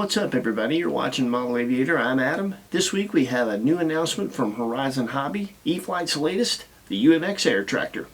What's up, everybody? You're watching Model Aviator. I'm Adam. This week we have a new announcement from Horizon Hobby, E-Flite's latest, the UMX Air Tractor.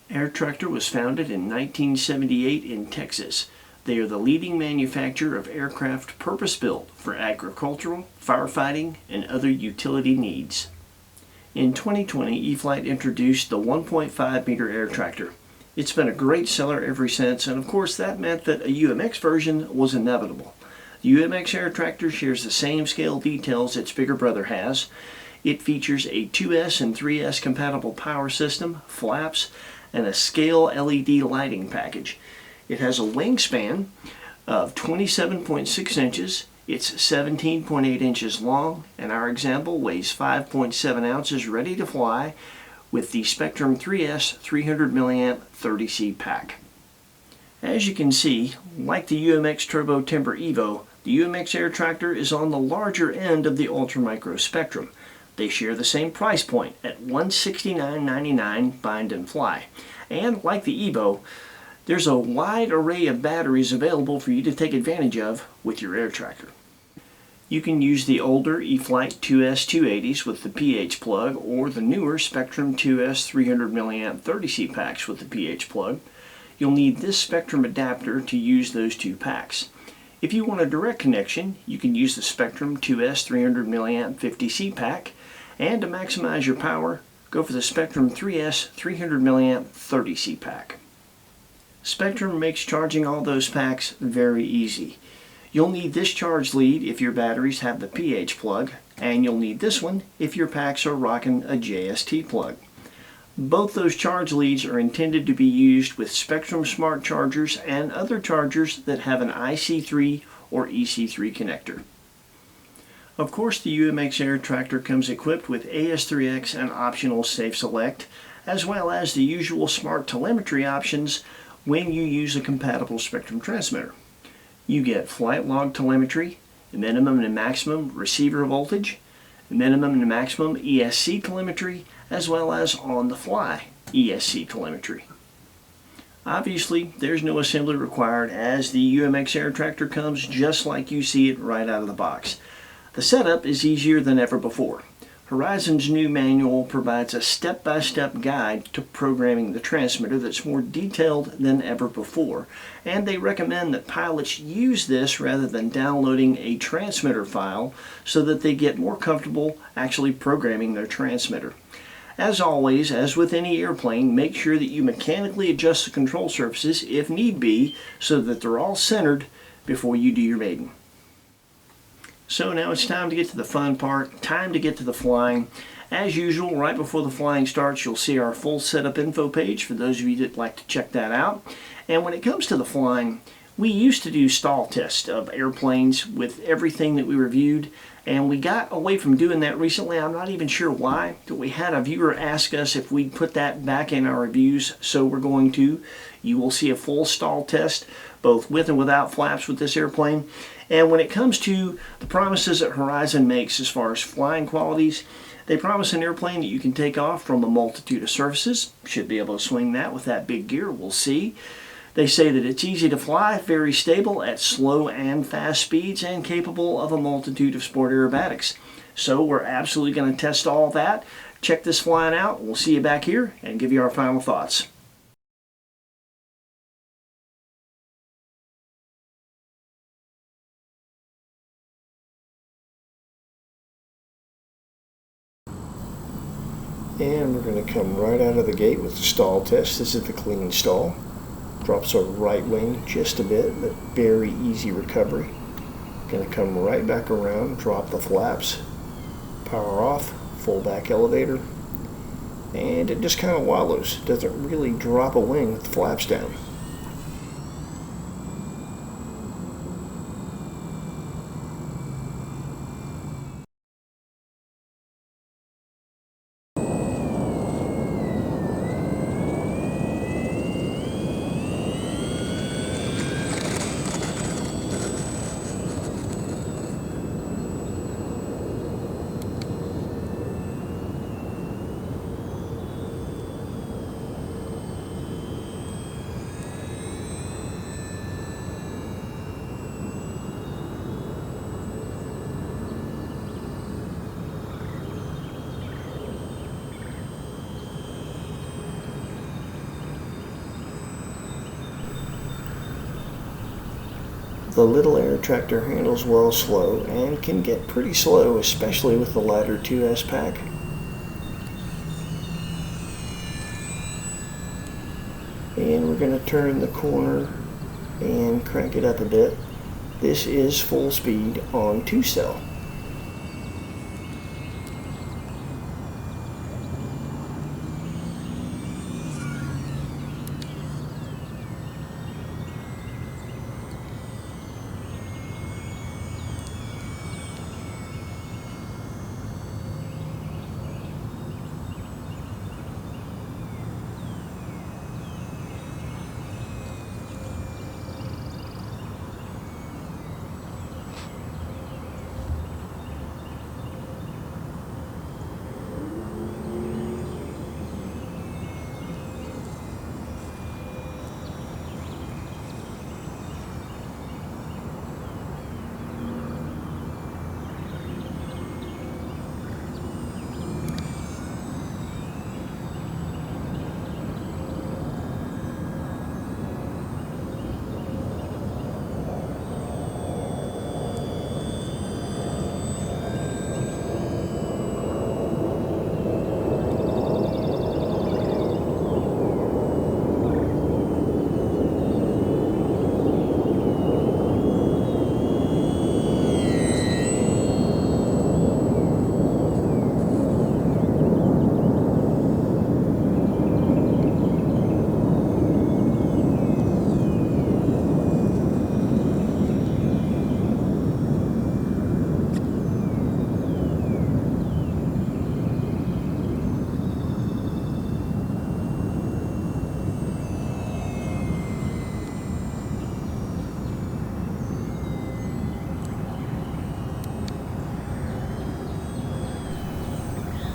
Air Tractor was founded in 1978 in Texas. They are the leading manufacturer of aircraft purpose-built for agricultural, firefighting, and other utility needs. In 2020, E-Flite introduced the 1.5 meter air tractor. It's been a great seller ever since, and of course that meant that a UMX version was inevitable. The UMX Air Tractor shares the same scale details its bigger brother has. It features a 2S and 3S compatible power system, flaps, and a scale LED lighting package. It has a wingspan of 27.6 inches. It's 17.8 inches long, and our example weighs 5.7 ounces ready to fly with the Spectrum 3S 300 mAh 30C pack. As you can see, like the UMX Turbo Timber Evo, the UMX Air Tractor is on the larger end of the ultramicro spectrum. They share the same price point at $169.99 bind and fly. And like the Evo, there's a wide array of batteries available for you to take advantage of with your air tractor. You can use the older E-Flite 2S 280s with the PH plug or the newer Spectrum 2S 300 mAh 30C packs with the PH plug. You'll need this Spectrum adapter to use those two packs. If you want a direct connection, you can use the Spectrum 2S 300 mAh 50C pack, and to maximize your power, go for the Spectrum 3S 300 mAh 30C pack. Spectrum makes charging all those packs very easy. You'll need this charge lead if your batteries have the PH plug, and you'll need this one if your packs are rocking a JST plug. Both those charge leads are intended to be used with Spectrum Smart chargers and other chargers that have an IC3 or EC3 connector. Of course, the UMX Air Tractor comes equipped with AS3X and optional Safe Select, as well as the usual smart telemetry options when you use a compatible Spectrum transmitter. You get flight log telemetry, minimum and maximum receiver voltage, minimum and maximum ESC telemetry, as well as on-the-fly ESC telemetry. Obviously, there's no assembly required as the UMX Air Tractor comes just like you see it right out of the box. The setup is easier than ever before. Horizon's new manual provides a step-by-step guide to programming the transmitter that's more detailed than ever before, and they recommend that pilots use this rather than downloading a transmitter file so that they get more comfortable actually programming their transmitter. As always, as with any airplane, make sure that you mechanically adjust the control surfaces if need be so that they're all centered before you do your maiden. So now it's time to get to the fun part, time to get to the flying. As usual, right before the flying starts, you'll see our full setup info page for those of you that like to check that out. And when it comes to the flying, we used to do stall tests of airplanes with everything that we reviewed, and we got away from doing that recently. I'm not even sure why, but we had a viewer ask us if we'd put that back in our reviews, so we're going to. You will see a full stall test, both with and without flaps with this airplane. And when it comes to the promises that Horizon makes as far as flying qualities, they promise an airplane that you can take off from a multitude of surfaces. Should be able to swing that with that big gear, we'll see. They say that it's easy to fly, very stable at slow and fast speeds, and capable of a multitude of sport aerobatics. So we're absolutely going to test all that. Check this flying out. We'll see you back here and give you our final thoughts. And we're going to come right out of the gate with the stall test. This is the clean stall. Drops our right wing just a bit, but very easy recovery. Going to come right back around, drop the flaps, power off, full back elevator, and it just kind of wallows. Doesn't really drop a wing with the flaps down. The little air tractor handles well slow and can get pretty slow, especially with the lighter 2S pack. And we're going to turn the corner and crank it up a bit. This is full speed on 2-cell.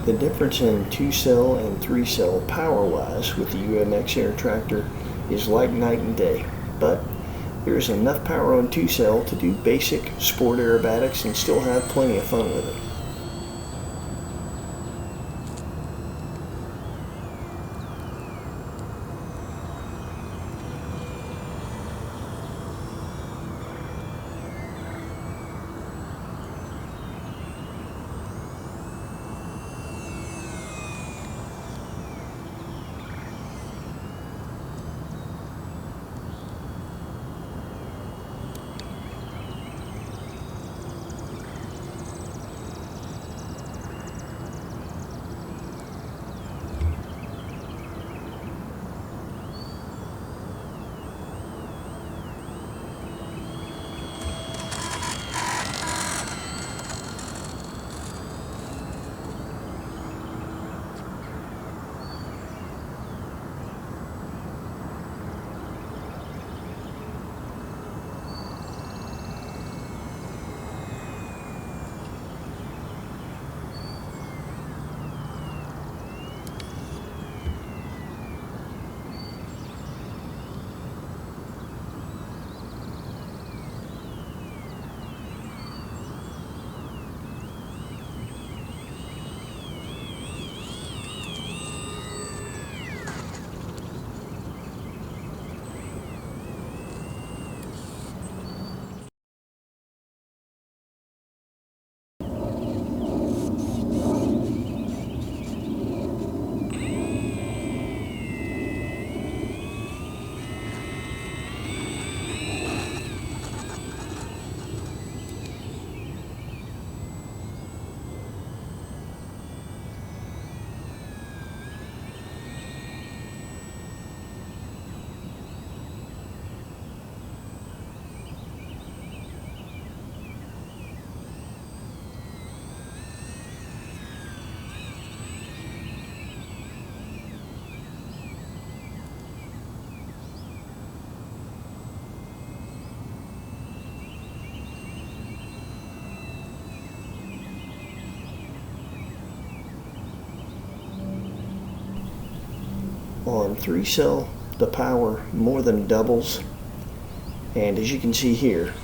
The difference in 2-cell and 3-cell power-wise with the UMX Air Tractor is like night and day, but there is enough power on 2-cell to do basic sport aerobatics and still have plenty of fun with it. On 3-cell, the power more than doubles, and as you can see here,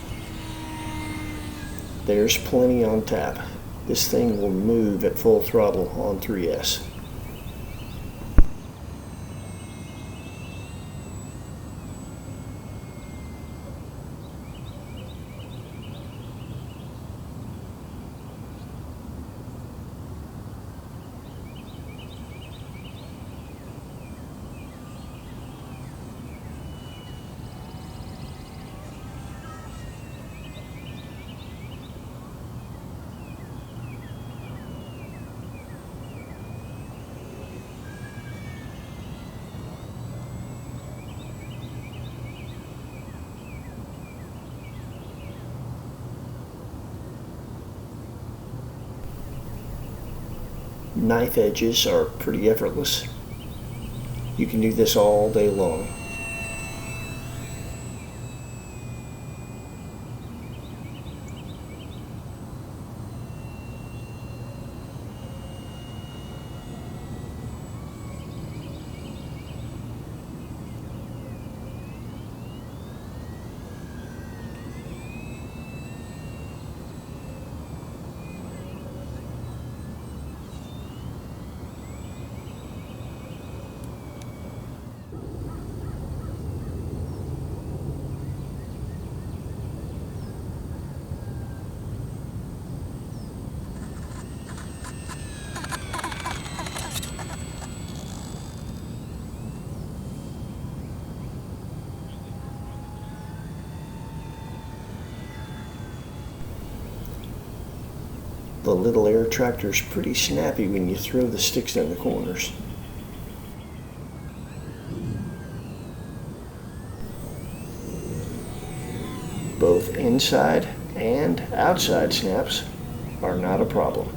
there's plenty on tap. This thing will move at full throttle on 3S. knife edges are pretty effortless. You can do this all day long. The little air tractor is pretty snappy when you throw the sticks in the corners. Both inside and outside snaps are not a problem.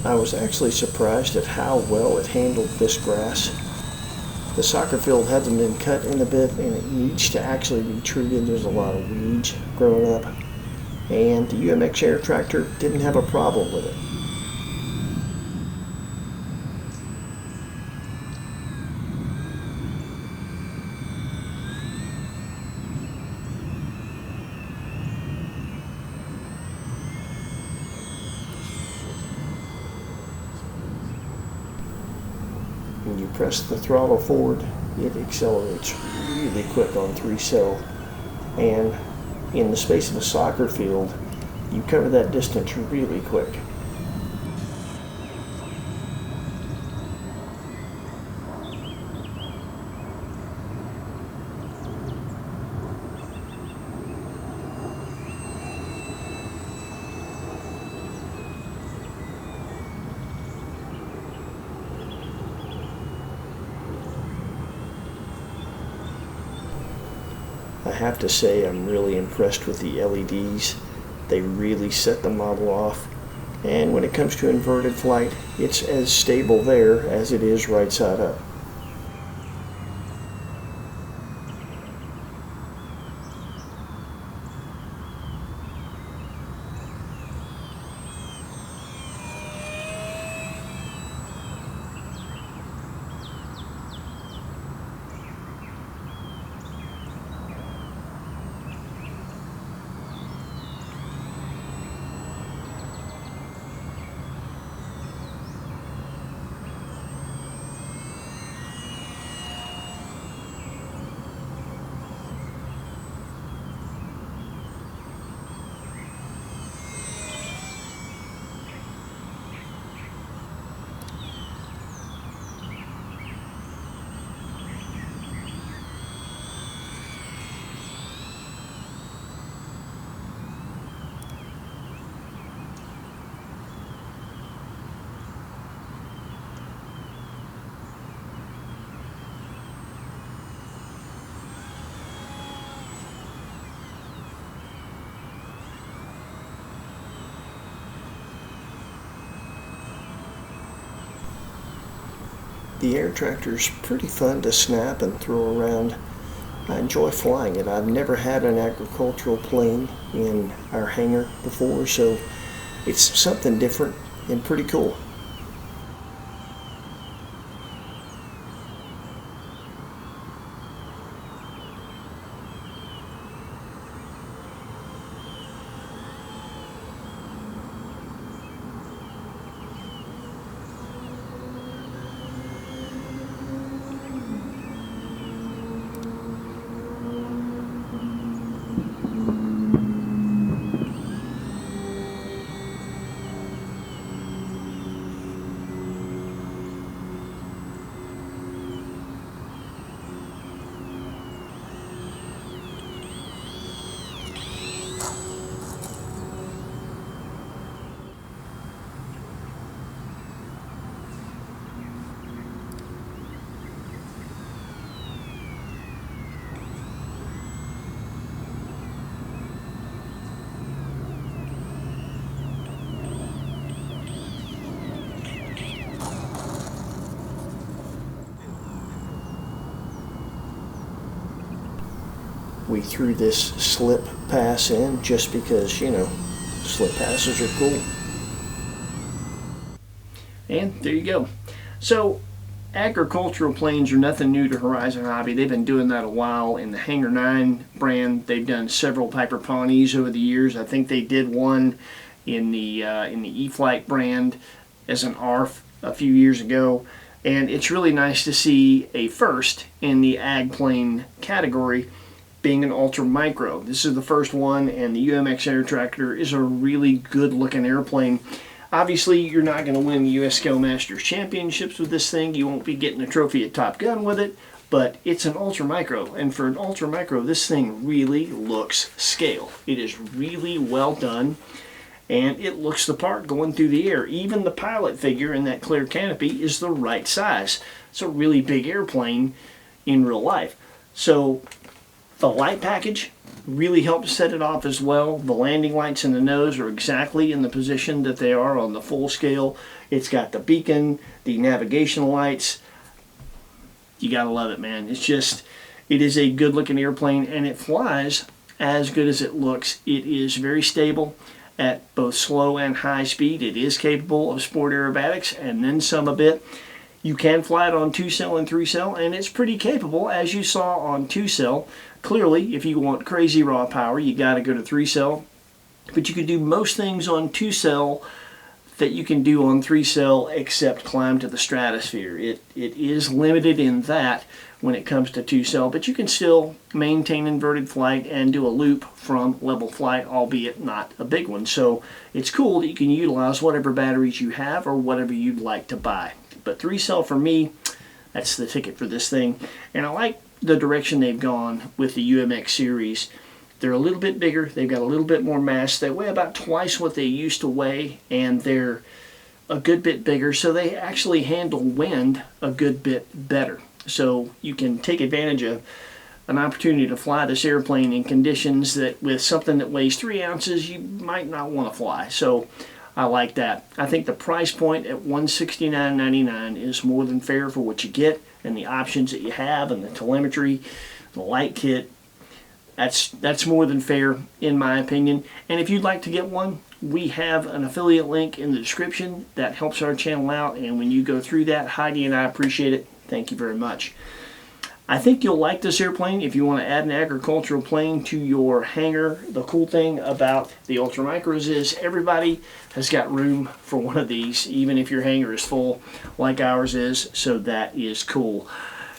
I was actually surprised at how well it handled this grass. The soccer field hasn't been cut in a bit and it needs to actually be treated. There's a lot of weeds growing up. And the UMX Air Tractor didn't have a problem with it. When you press the throttle forward, it accelerates really quick on 3-cell, and in the space of a soccer field, you cover that distance really quick. I have to say I'm really impressed with the LEDs. They really set the model off. And when it comes to inverted flight, it's as stable there as it is right side up. The air tractor is pretty fun to snap and throw around. I enjoy flying it. I've never had an agricultural plane in our hangar before, so it's something different and pretty cool. We threw this slip pass in just because, you know, slip passes are cool. And there you go. So agricultural planes are nothing new to Horizon Hobby. They've been doing that a while. In the Hangar 9 brand, they've done several Piper Pawnees over the years. I think they did one in the E-Flite brand as an ARF a few years ago. And it's really nice to see a first in the ag plane category being an ultra micro. This is the first one, and the UMX Air Tractor is a really good looking airplane. Obviously, you're not going to win the U.S. Scoutmasters Championships with this thing. You won't be getting a trophy at Top Gun with it, but it's an ultra micro. And for an ultra micro, this thing really looks scale. It is really well done, and it looks the part going through the air. Even the pilot figure in that clear canopy is the right size. It's a really big airplane in real life. So the light package really helps set it off as well. The landing lights in the nose are exactly in the position that they are on the full scale. It's got the beacon, the navigation lights. You gotta love it, man. It's just, it is a good looking airplane, and it flies as good as it looks. It is very stable at both slow and high speed. It is capable of sport aerobatics and then some a bit. You can fly it on 2-cell and 3-cell, and it's pretty capable, as you saw on 2-cell. Clearly, if you want crazy raw power, you got to go to 3-cell. But you can do most things on 2-cell that you can do on 3-cell except climb to the stratosphere. It is limited in that when it comes to 2-cell, but you can still maintain inverted flight and do a loop from level flight, albeit not a big one. So it's cool that you can utilize whatever batteries you have or whatever you'd like to buy. But 3-cell for me, that's the ticket for this thing. And I like the direction they've gone with the UMX series. They're a little bit bigger. They've got a little bit more mass. They weigh about twice what they used to weigh, and they're a good bit bigger, so they actually handle wind a good bit better. So you can take advantage of an opportunity to fly this airplane in conditions that with something that weighs 3 ounces you might not want to fly. So I like that. I think the price point at $169.99 is more than fair for what you get and the options that you have and the telemetry, the light kit. That's more than fair in my opinion. And if you'd like to get one, we have an affiliate link in the description that helps our channel out, and when you go through that, Heidi and I appreciate it. Thank you very much. I think you'll like this airplane if you want to add an agricultural plane to your hangar. The cool thing about the Ultra Micros is everybody has got room for one of these, even if your hangar is full like ours is, so that is cool.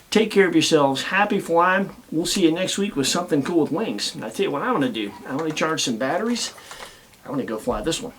Take care of yourselves. Happy flying. We'll see you next week with something cool with wings. And I tell you what I'm going to do. I'm going to charge some batteries. I'm going to go fly this one.